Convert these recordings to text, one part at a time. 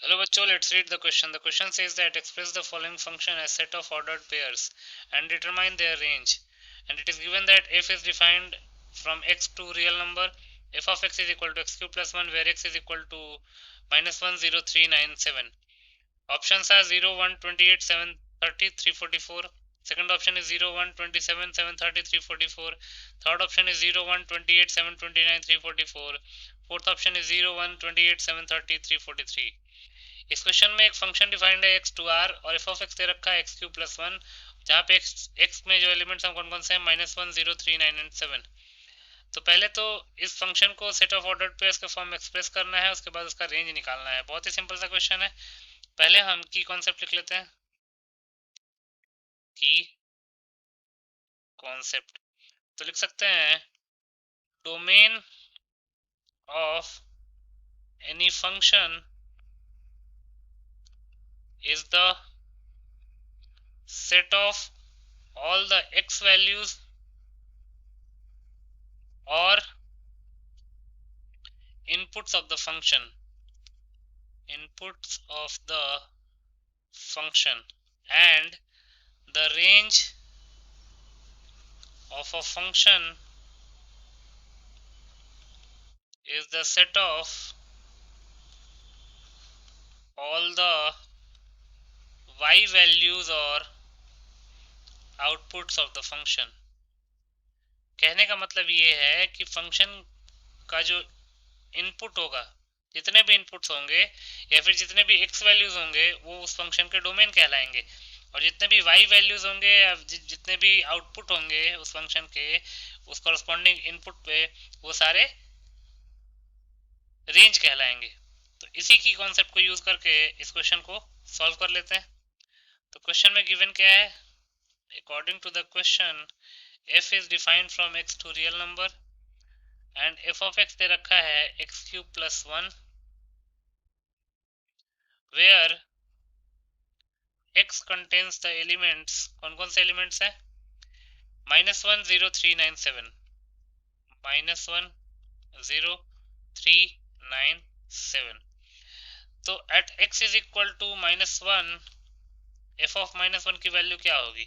Hello bachcho, let's read the question. The question says that express the following function as set of ordered pairs and determine their range. And it is given that f is defined from x to real number. F of x is equal to x cube plus 1 where x is equal to minus 1, 0, 3, 9, 7. Options are 0, 1, 28, 7, 30, 344. Second option is 0, 1, 27, 7, 30, 344. Third option is 0, 1, 28, 7, 29, 344. Fourth option is 0, 1, 28, 7, 30, 343. इस question में एक function defined है x to are और F of x दे रखा है x Q plus one, जहाँ पे x में जो एलिमेंट्स हैं कौन कौन से हैं माइनस 1, 0, 3, 9 एंड 7। तो पहले तो इस फंक्शन को सेट ऑफ ऑर्डर्ड पेयर्स के फॉर्म में एक्सप्रेस करना है, उसके बाद उसका रेंज निकालना है। बहुत ही सिंपल सा क्वेश्चन है। पहले हम की कॉन्सेप्ट लिख लेते हैं। की कॉन्सेप्ट तो लिख सकते हैं domain of any function is the set of all the x values or inputs of the function and the range of a function is the set of all the y values or outputs of the function। कहने का मतलब ये है कि function का जो input होगा, जितने भी इनपुट्स होंगे या फिर जितने भी x वैल्यूज होंगे वो उस फंक्शन के डोमेन कहलाएंगे, और जितने भी y वैल्यूज होंगे या जितने भी आउटपुट होंगे उस फंक्शन के उस कॉरस्पॉन्डिंग इनपुट पे वो सारे रेंज कहलाएंगे। तो इसी की कॉन्सेप्ट को यूज करके इस क्वेश्चन को सॉल्व कर लेते हैं। तो क्वेश्चन में गिवन क्या है? According to the question f is defined from x to real number and f of x दे रखा है x cube plus 1 where x contains the elements, कौन कौन से एलिमेंट्स है? Minus 1, 0, 3, 9, 7, minus 1, 0, 3, 9, 7। तो at x is equal to minus 1 F of minus 1 की value क्या होगी?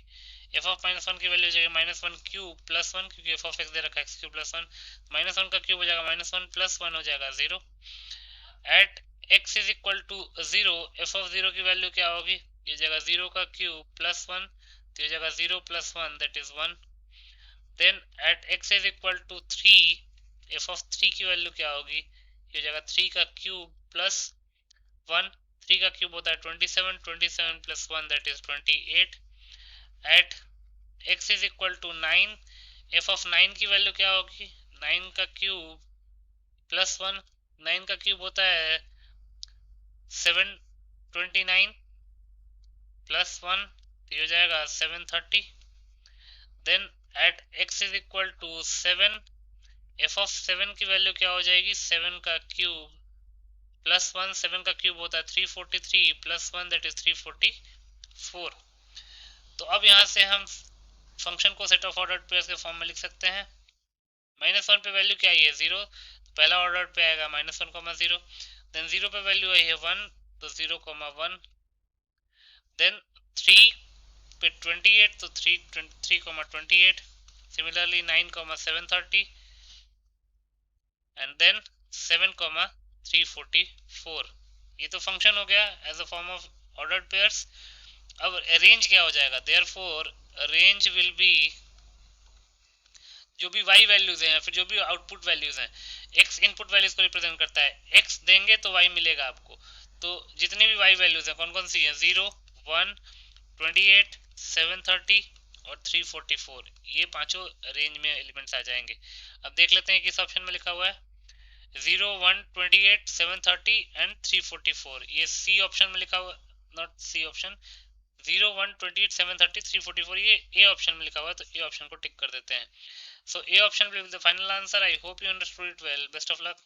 एफ ऑफ माइनस 1 की वैल्यू हो जाएगी माइनस 1 क्यूब प्लस 1, क्योंकि एफ ऑफ एक्स दे रखा है एक्स क्यूब प्लस 1, माइनस 1 का क्यूब हो जाएगा माइनस 1 प्लस 1 हो जाएगा 0। At x is equal to 0 F of 0 की वैल्यू क्या होगी? ये हो जाएगा 0 का क्यूब प्लस 1, तो ये हो जाएगा 0 plus 1 that is 1। Then at x is equal to 3 F of 3 की वैल्यू क्या होगी? ये हो जाएगा 3 का क्यूब प्लस 1, 3 का क्यूब होता है 27, 27 plus 1 that is 28। At x is equal to 9 F of 9 की वैल्यू क्या होगी? 9 का क्यूब प्लस 1, 9 का क्यूब होता है 729 प्लस 1, तो हो जाएगा 730। Then at x is equal to 7 F of 7 की वैल्यू क्या हो जाएगी? 7 का क्यूब प्लस 1, 7 का क्यूब होता है 343 प्लस 1 दैट इज 344। तो अब यहाँ से हम फंक्शन को सेट ऑफ ऑर्डर्ड पेयर्स के फॉर्म में लिख सकते हैं। माइनस 1 पे वैल्यू क्या है? 0, तो पहला ऑर्डर पे आएगा माइनस 1, 0। देन 0 पे वैल्यू आई है 1, तो 0, 1। देन 3 पे 28, तो 3, सिमिलरली 9, 730 एंड देन 7, 344। ये तो फंक्शन हो गया as a form of ordered pairs. अब रेंज क्या हो जाएगा? देयरफॉर रेंज विल बी जो भी y वैल्यूज हैं फिर जो भी आउटपुट वैल्यूज हैं, x इनपुट वैल्यूज को रिप्रेजेंट करता है, x देंगे तो y मिलेगा आपको। तो जितनी भी y वैल्यूज हैं कौन कौन सी हैं? 0, 1, 28, 730 और 344, ये पांचों रेंज में एलिमेंट्स आ जाएंगे। अब देख लेते हैं किस ऑप्शन में लिखा हुआ है। 0, 1, 28, 730 एंड 344, ये सी ऑप्शन में लिखा हुआ, नॉट सी ऑप्शन, 0, 1, 28, 730, 344 ये ए ऑप्शन में लिखा हुआ है, तो ए ऑप्शन को टिक कर देते हैं। So A option will be the final answer. I hope you understood it well. Best of luck.